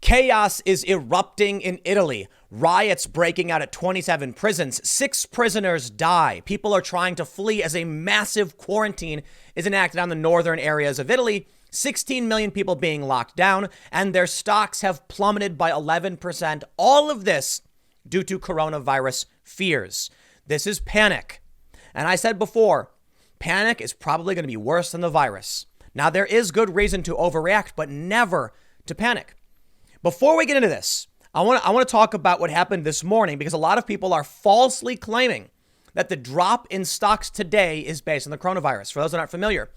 Chaos is erupting in Italy. Riots breaking out at 27 prisons. 6 prisoners die. People are trying to flee as a massive quarantine is enacted on the northern areas of Italy. 16 million people being locked down, and their stocks have plummeted by 11%. All of this due to coronavirus fears. This is panic. And I said before, panic is probably going to be worse than the virus. Now, there is good reason to overreact, but never to panic. Before we get into this, I want to talk about what happened this morning, because a lot of people are falsely claiming that the drop in stocks today is based on the coronavirus. For those that aren't familiar,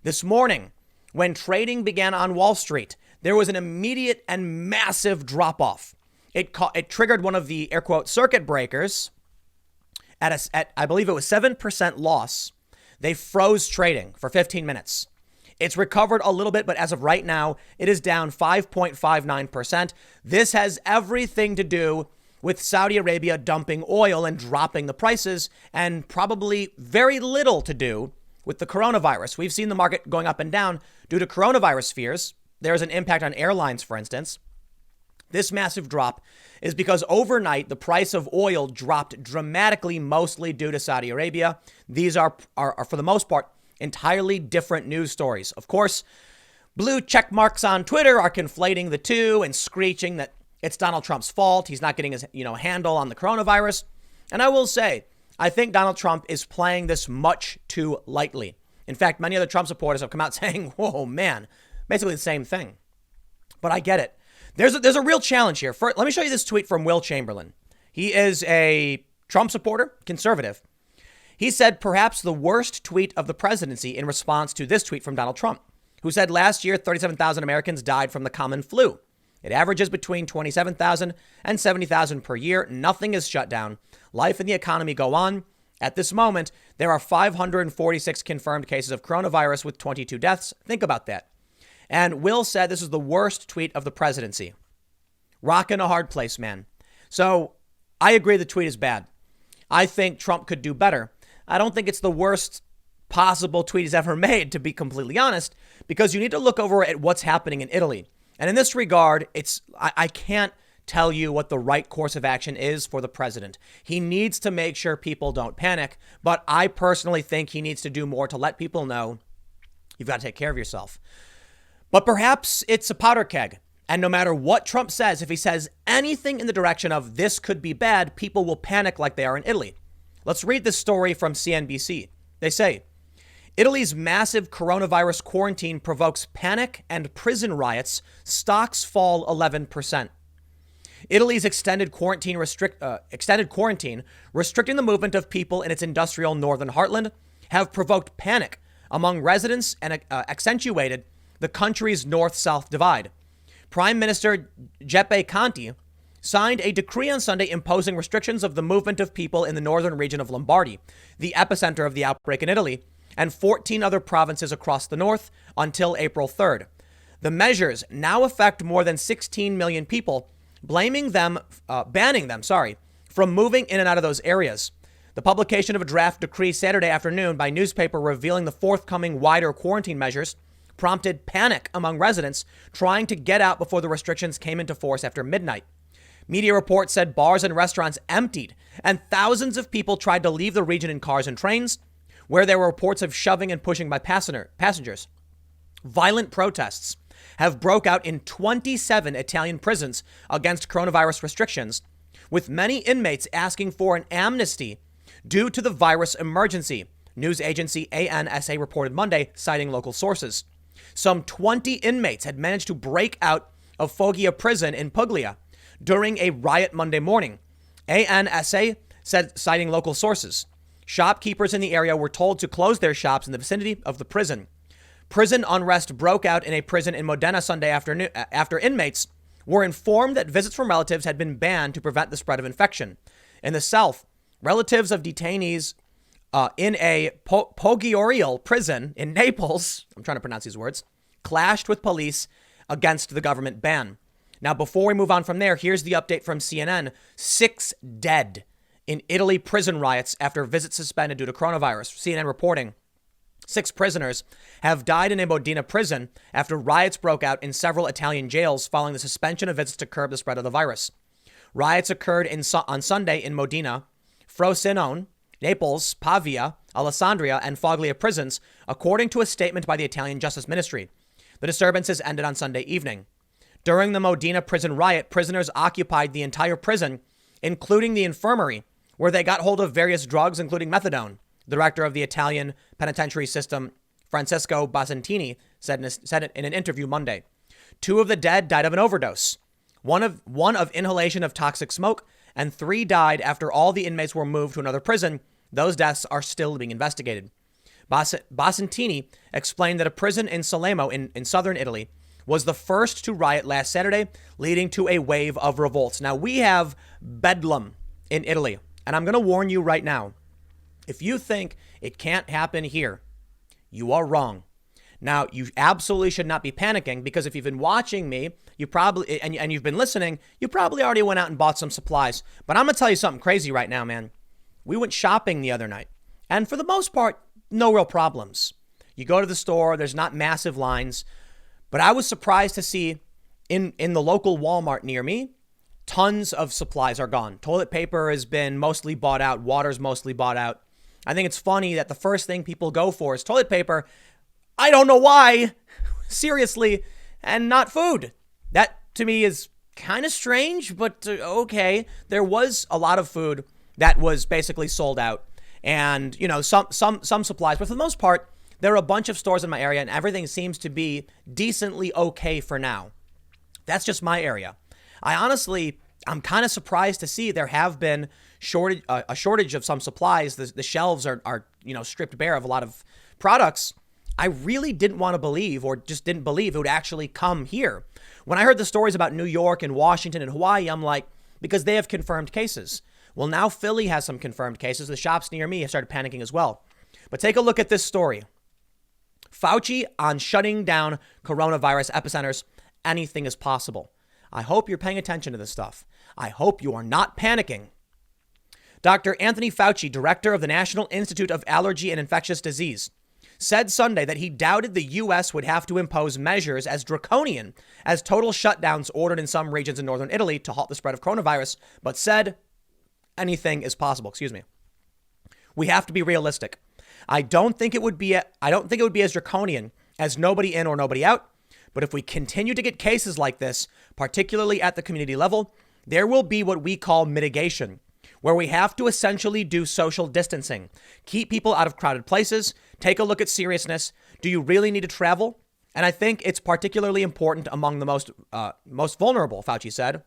this morning, when trading began on Wall Street, there was an immediate and massive drop-off. It triggered one of the air quote circuit breakers at I believe it was 7% loss. They froze trading for 15 minutes. It's recovered a little bit, but as of right now, it is down 5.59%. This has everything to do with Saudi Arabia dumping oil and dropping the prices, and probably very little to do with the coronavirus. We've seen the market going up and down due to coronavirus fears. There's an impact on airlines, for instance. This massive drop is because overnight, the price of oil dropped dramatically, mostly due to Saudi Arabia. These are for the most part, entirely different news stories. Of course, blue check marks on Twitter are conflating the two and screeching that it's Donald Trump's fault. He's not getting his handle on the coronavirus. And I will say, I think Donald Trump is playing this much too lightly. In fact, many other Trump supporters have come out saying, whoa, man, basically the same thing. But I get it. There's a real challenge here. Let me show you this tweet from Will Chamberlain. He is a Trump supporter, conservative. He said perhaps the worst tweet of the presidency in response to this tweet from Donald Trump, who said last year 37,000 Americans died from the common flu. It averages between 27,000 and 70,000 per year. Nothing is shut down. Life and the economy go on. At this moment, there are 546 confirmed cases of coronavirus with 22 deaths. Think about that. And Will said this is the worst tweet of the presidency. Rock in a hard place, man. So I agree the tweet is bad. I think Trump could do better. I don't think it's the worst possible tweet he's ever made, to be completely honest, because you need to look over at what's happening in Italy. And in this regard, I can't tell you what the right course of action is for the president. He needs to make sure people don't panic, but I personally think he needs to do more to let people know you've got to take care of yourself. But perhaps it's a powder keg. And no matter what Trump says, if he says anything in the direction of this could be bad, people will panic like they are in Italy. Let's read this story from CNBC. They say, Italy's massive coronavirus quarantine provokes panic and prison riots. Stocks fall 11%. Italy's extended quarantine restricting the movement of people in its industrial northern heartland have provoked panic among residents and accentuated the country's north-south divide. Prime Minister Giuseppe Conte signed a decree on Sunday imposing restrictions of the movement of people in the northern region of Lombardy, the epicenter of the outbreak in Italy, and 14 other provinces across the north until April 3rd. The measures now affect more than 16 million people, banning them from moving in and out of those areas. The publication of a draft decree Saturday afternoon by newspaper revealing the forthcoming wider quarantine measures prompted panic among residents trying to get out before the restrictions came into force after midnight. Media reports said bars and restaurants emptied and thousands of people tried to leave the region in cars and trains, where there were reports of shoving and pushing by passengers. Violent protests have broke out in 27 Italian prisons against coronavirus restrictions, with many inmates asking for an amnesty due to the virus emergency, news agency ANSA reported Monday, citing local sources. Some 20 inmates had managed to break out of Foggia prison in Puglia during a riot Monday morning. ANSA said, citing local sources. Shopkeepers in the area were told to close their shops in the vicinity of the prison. Prison unrest broke out in a prison in Modena Sunday afternoon after inmates were informed that visits from relatives had been banned to prevent the spread of infection. In the south, relatives of detainees in a Poggiorial prison in Naples, I'm trying to pronounce these words, clashed with police against the government ban. Now, before we move on from there, here's the update from CNN. 6 dead in Italy prison riots after visits suspended due to coronavirus. CNN reporting 6 prisoners have died in a Modena prison after riots broke out in several Italian jails following the suspension of visits to curb the spread of the virus. Riots occurred on Sunday in Modena, Frosinone, Naples, Pavia, Alessandria, and Foglia prisons, according to a statement by the Italian Justice Ministry. The disturbances ended on Sunday evening. During the Modena prison riot, prisoners occupied the entire prison, including the infirmary, where they got hold of various drugs, including methadone. The director of the Italian penitentiary system, Francesco Basantini, said it in an interview Monday. 2 of the dead died of an overdose, one of inhalation of toxic smoke, and 3 died after all the inmates were moved to another prison. Those deaths are still being investigated. Basantini explained that a prison in Salerno in southern Italy was the first to riot last Saturday, leading to a wave of revolts. Now, we have bedlam in Italy, and I'm going to warn you right now. If you think it can't happen here, you are wrong. Now, you absolutely should not be panicking, because if you've been watching me, you probably, and you've been listening, you probably already went out and bought some supplies. But I'm going to tell you something crazy right now, man. We went shopping the other night, and for the most part, no real problems. You go to the store, there's not massive lines, but I was surprised to see in the local Walmart near me, tons of supplies are gone. Toilet paper has been mostly bought out. Water's mostly bought out. I think it's funny that the first thing people go for is toilet paper. I don't know why, seriously, and not food. That to me is kind of strange, but okay. There was a lot of food that was basically sold out, and some supplies, but for the most part, there are a bunch of stores in my area, and everything seems to be decently okay for now. That's just my area. I'm kind of surprised to see there have been a shortage of some supplies. The shelves are stripped bare of a lot of products. I really didn't want to believe, or just didn't believe, it would actually come here. When I heard the stories about New York and Washington and Hawaii, I'm like, because they have confirmed cases. Well, now Philly has some confirmed cases. The shops near me have started panicking as well. But take a look at this story. Fauci on shutting down coronavirus epicenters. Anything is possible. I hope you're paying attention to this stuff. I hope you are not panicking. Dr. Anthony Fauci, director of the National Institute of Allergy and Infectious Disease, said Sunday that he doubted the U.S. would have to impose measures as draconian as total shutdowns ordered in some regions in northern Italy to halt the spread of coronavirus, but said anything is possible. We have to be realistic. I don't think it would be as draconian as nobody in or nobody out. But if we continue to get cases like this, particularly at the community level, there will be what we call mitigation, where we have to essentially do social distancing, keep people out of crowded places, take a look at seriousness. Do you really need to travel? And I think it's particularly important among the most vulnerable, Fauci said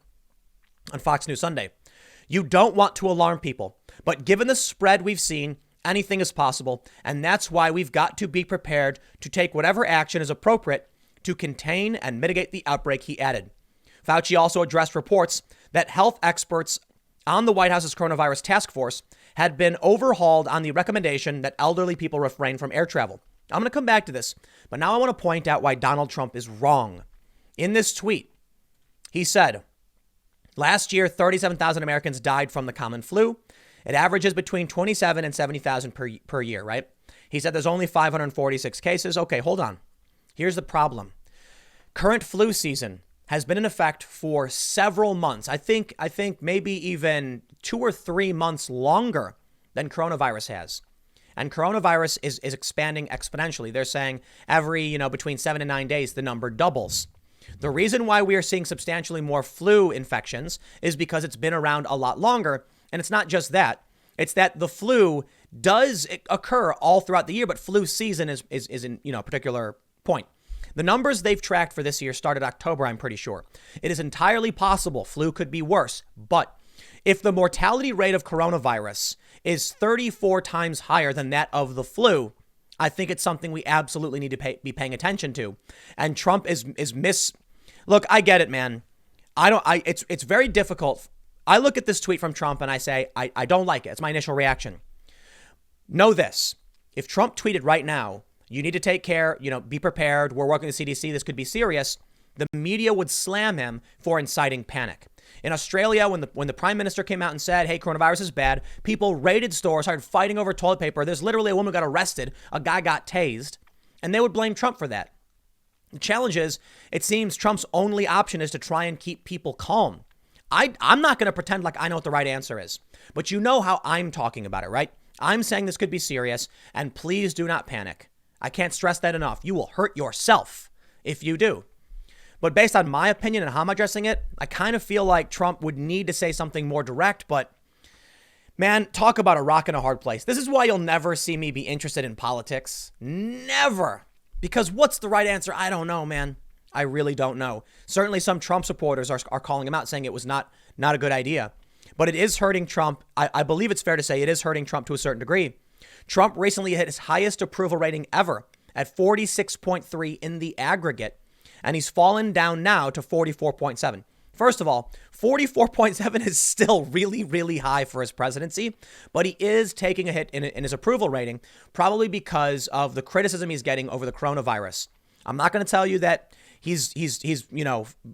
on Fox News Sunday. You don't want to alarm people, but given the spread we've seen, anything is possible. And that's why we've got to be prepared to take whatever action is appropriate to contain and mitigate the outbreak, he added. Fauci also addressed reports that health experts on the White House's coronavirus task force had been overhauled on the recommendation that elderly people refrain from air travel. I'm going to come back to this, but now I want to point out why Donald Trump is wrong. In this tweet, he said, last year, 37,000 Americans died from the common flu. It averages between 27 and 70,000 per year, right? He said there's only 546 cases. Okay, hold on. Here's the problem. Current flu season has been in effect for several months. I think maybe even 2 or 3 months longer than coronavirus has. And coronavirus is expanding exponentially. They're saying every, between 7 and 9 days, the number doubles. The reason why we are seeing substantially more flu infections is because it's been around a lot longer. And it's not just that. It's that the flu does occur all throughout the year, but flu season is in, a particular point. The numbers they've tracked for this year started October, I'm pretty sure. It is entirely possible flu could be worse. But if the mortality rate of coronavirus is 34 times higher than that of the flu, I think it's something we absolutely need to be paying attention to. And Trump Look, I get it, man. It's very difficult. I look at this tweet from Trump and I say, I don't like it. It's my initial reaction. Know this. If Trump tweeted right now, you need to take care, be prepared. We're working with the CDC. This could be serious. The media would slam him for inciting panic. In Australia, when the prime minister came out and said, hey, coronavirus is bad, people raided stores, started fighting over toilet paper. There's literally a woman got arrested. A guy got tased. And they would blame Trump for that. The challenge is, it seems Trump's only option is to try and keep people calm. I'm not going to pretend like I know what the right answer is. But you know how I'm talking about it, right? I'm saying this could be serious. And please do not panic. I can't stress that enough. You will hurt yourself if you do. But based on my opinion and how I'm addressing it, I kind of feel like Trump would need to say something more direct. But man, talk about a rock and a hard place. This is why you'll never see me be interested in politics. Never. Because what's the right answer? I don't know, man. I really don't know. Certainly some Trump supporters are calling him out, saying it was not a good idea. But it is hurting Trump. I believe it's fair to say it is hurting Trump to a certain degree. Trump recently hit his highest approval rating ever at 46.3 in the aggregate. And he's fallen down now to 44.7. First of all, 44.7 is still really, really high for his presidency, but he is taking a hit in his approval rating, probably because of the criticism he's getting over the coronavirus. I'm not going to tell you that he's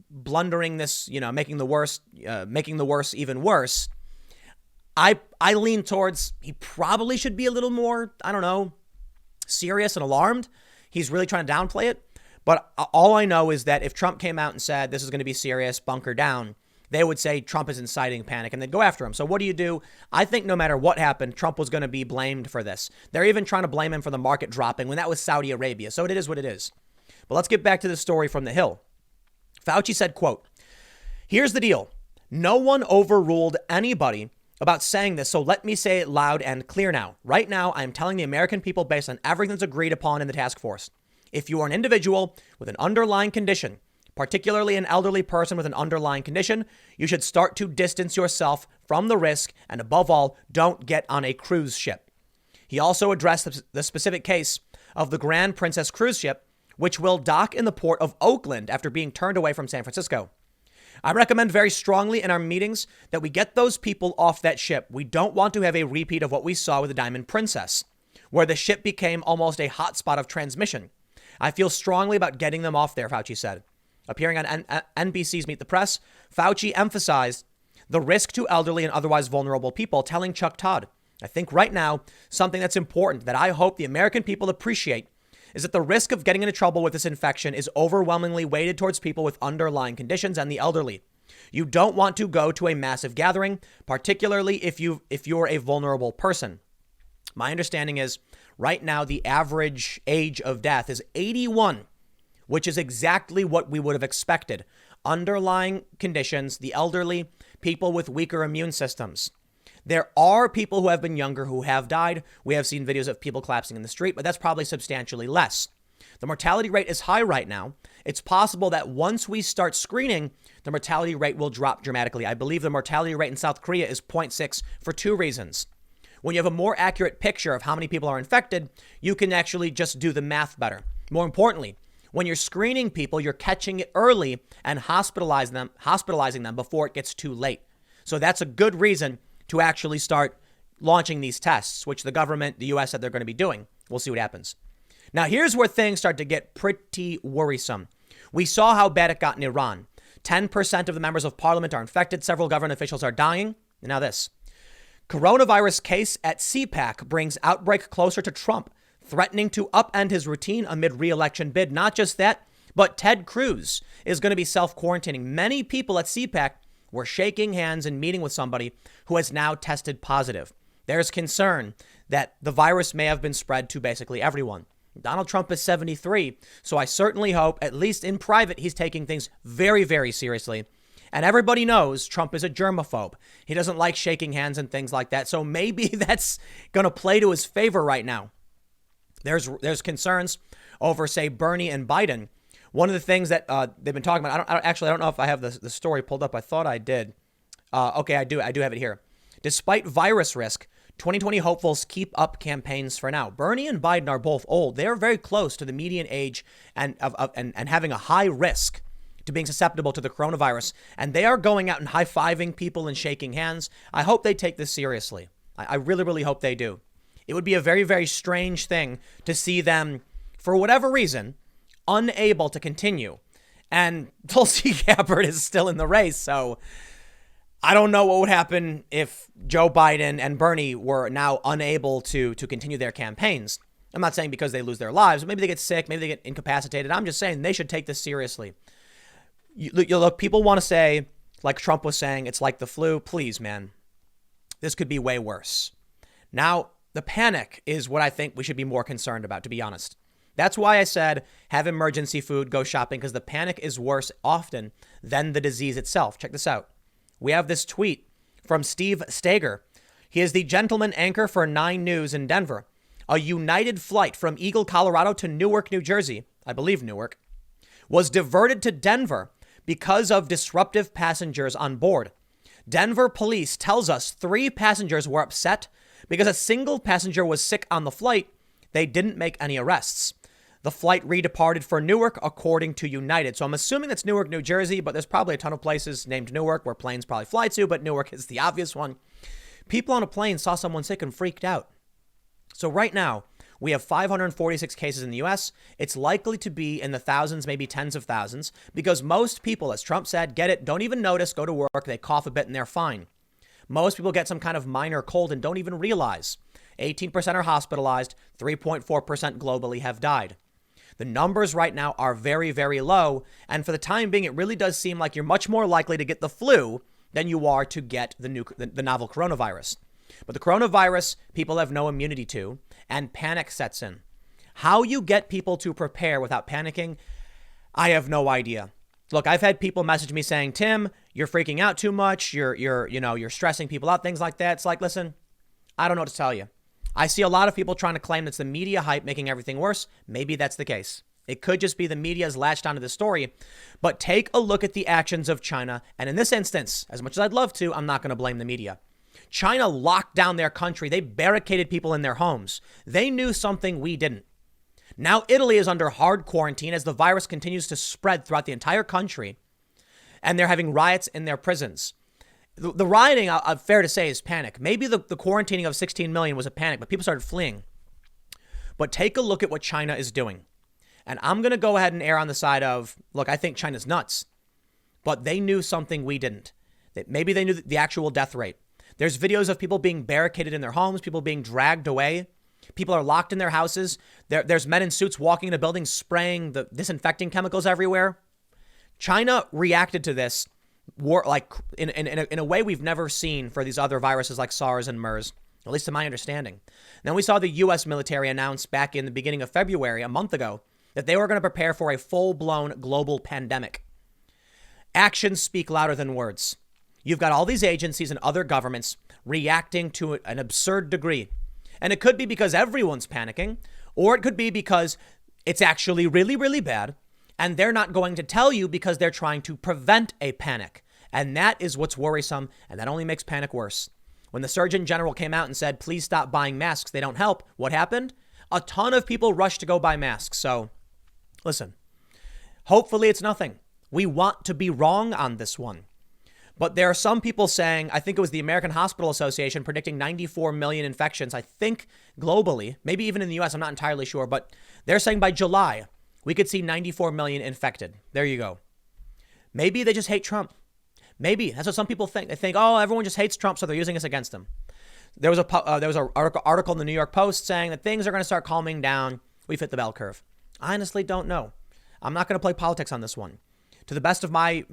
blundering this, making the worst even worse. I lean towards he probably should be a little more, serious and alarmed. He's really trying to downplay it. But all I know is that if Trump came out and said this is going to be serious, bunker down, they would say Trump is inciting panic and they'd go after him. So what do you do? I think no matter what happened, Trump was going to be blamed for this. They're even trying to blame him for the market dropping when that was Saudi Arabia. So it is what it is. But let's get back to the story from the Hill. Fauci said, quote, here's the deal. No one overruled anybody about saying this. So let me say it loud and clear now. Right now, I'm telling the American people based on everything that's agreed upon in the task force. If you are an individual with an underlying condition, particularly an elderly person with an underlying condition, you should start to distance yourself from the risk and above all, don't get on a cruise ship. He also addressed the specific case of the Grand Princess cruise ship, which will dock in the port of Oakland after being turned away from San Francisco. I recommend very strongly in our meetings that we get those people off that ship. We don't want to have a repeat of what we saw with the Diamond Princess, where the ship became almost a hotspot of transmission. I feel strongly about getting them off there, Fauci said. Appearing on NBC's Meet the Press, Fauci emphasized the risk to elderly and otherwise vulnerable people, telling Chuck Todd, I think right now, something that's important that I hope the American people appreciate is that the risk of getting into trouble with this infection is overwhelmingly weighted towards people with underlying conditions and the elderly. You don't want to go to a massive gathering, particularly if you're a vulnerable person. My understanding is right now, the average age of death is 81, which is exactly what we would have expected. Underlying conditions, the elderly, people with weaker immune systems. There are people who have been younger who have died. We have seen videos of people collapsing in the street, but that's probably substantially less. The mortality rate is high right now. It's possible that once we start screening, the mortality rate will drop dramatically. I believe the mortality rate in South Korea is 0.6 for two reasons. When you have a more accurate picture of how many people are infected, you can actually just do the math better. More importantly, when you're screening people, you're catching it early and hospitalizing them before it gets too late. So that's a good reason to actually start launching these tests, which the government, the U.S. said they're going to be doing. We'll see what happens. Now, here's where things start to get pretty worrisome. We saw how bad it got in Iran. 10% of the members of parliament are infected. Several government officials are dying. And now this. Coronavirus case at CPAC brings Outbreak closer to Trump, threatening to upend his routine amid re-election bid. Not just that, but Ted Cruz is going to be self-quarantining. Many people at CPAC were shaking hands and meeting with somebody who has now tested positive. There's concern that the virus may have been spread to basically everyone. Donald Trump is 73, so I certainly hope, at least in private, he's taking things very, very seriously. And everybody knows Trump is a germaphobe. He doesn't like shaking hands and things like that. So maybe that's going to play to his favor right now. There's concerns over, say, Bernie and Biden. One of the things that they've been talking about, I don't know if I have the story pulled up. I thought I did. Okay, I do have it here. Despite virus risk, 2020 hopefuls keep up campaigns for now. Bernie and Biden are both old. They are very close to the median age and having a high risk to being susceptible to the coronavirus. And they are going out and high-fiving people and shaking hands. I hope they take this seriously. I really, really hope they do. It would be a very, very strange thing to see them, for whatever reason, unable to continue. And Tulsi Gabbard is still in the race. So I don't know what would happen if Joe Biden and Bernie were now unable to continue their campaigns. I'm not saying because they lose their lives. Maybe they get sick. Maybe they get incapacitated. I'm just saying they should take this seriously. Look, people want to say, like Trump was saying, it's like the flu. Please, man, this could be way worse. Now, the panic is what I think we should be more concerned about, to be honest. That's why I said have emergency food, go shopping, because the panic is worse often than the disease itself. Check this out. We have this tweet from Steve Steger. He is the gentleman anchor for 9 News in Denver. A United flight from Eagle, Colorado to Newark, New Jersey, I believe Newark, was diverted to Denver because of disruptive passengers on board. Denver police tells us 3 passengers were upset because a single passenger was sick on the flight. They didn't make any arrests. The flight redeparted for Newark, according to United. So I'm assuming that's Newark, New Jersey, but there's probably a ton of places named Newark where planes probably fly to, but Newark is the obvious one. People on a plane saw someone sick and freaked out. So right now, we have 546 cases in the U.S. It's likely to be in the thousands, maybe tens of thousands, because most people, as Trump said, get it, don't even notice, go to work, they cough a bit and they're fine. Most people get some kind of minor cold and don't even realize. 18% are hospitalized, 3.4% globally have died. The numbers right now are very, very low. And for the time being, it really does seem like you're much more likely to get the flu than you are to get the novel coronavirus. But the coronavirus, people have no immunity to, and panic sets in. How you get people to prepare without panicking, I have no idea. Look, I've had people message me saying, Tim, you're freaking out too much. You're stressing people out, things like that. It's like, listen, I don't know what to tell you. I see a lot of people trying to claim that's the media hype making everything worse. Maybe that's the case. It could just be the media has latched onto the story. But take a look at the actions of China. And in this instance, as much as I'd love to, I'm not going to blame the media. China locked down their country. They barricaded people in their homes. They knew something we didn't. Now Italy is under hard quarantine as the virus continues to spread throughout the entire country. And they're having riots in their prisons. The rioting, fair to say, is panic. Maybe the quarantining of 16 million was a panic, but people started fleeing. But take a look at what China is doing. And I'm going to go ahead and err on the side of, look, I think China's nuts. But they knew something we didn't. Maybe they knew the actual death rate. There's videos of people being barricaded in their homes, people being dragged away. People are locked in their houses. There's men in suits walking into buildings, spraying the disinfecting chemicals everywhere. China reacted to this like in a way we've never seen for these other viruses like SARS and MERS, at least to my understanding. Then we saw the U.S. military announce back in the beginning of February, a month ago, that they were going to prepare for a full-blown global pandemic. Actions speak louder than words. You've got all these agencies and other governments reacting to an absurd degree. And it could be because everyone's panicking, or it could be because it's actually really, really bad. And they're not going to tell you because they're trying to prevent a panic. And that is what's worrisome. And that only makes panic worse. When the Surgeon General came out and said, please stop buying masks, they don't help. What happened? A ton of people rushed to go buy masks. So listen, hopefully it's nothing. We want to be wrong on this one. But there are some people saying, I think it was the American Hospital Association predicting 94 million infections, I think globally, maybe even in the US, I'm not entirely sure, but they're saying by July, we could see 94 million infected. There you go. Maybe they just hate Trump. Maybe that's what some people think. They think, oh, everyone just hates Trump, so they're using us against him. There was an article in the New York Post saying that things are going to start calming down. We've hit the bell curve. I honestly don't know. I'm not going to play politics on this one. To the best of my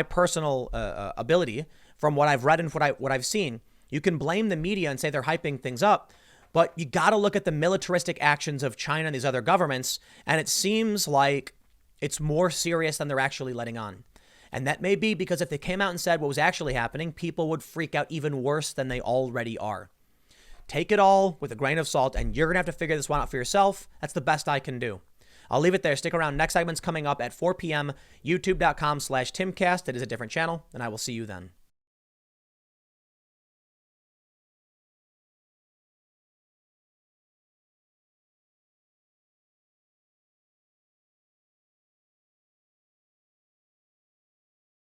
personal ability, from what I've read and what I've seen, you can blame the media and say they're hyping things up. But you got to look at the militaristic actions of China and these other governments. And it seems like it's more serious than they're actually letting on. And that may be because if they came out and said what was actually happening, people would freak out even worse than they already are. Take it all with a grain of salt, and you're going to have to figure this one out for yourself. That's the best I can do. I'll leave it there. Stick around. Next segment's coming up at 4 p.m. YouTube.com/Timcast. It is a different channel, and I will see you then.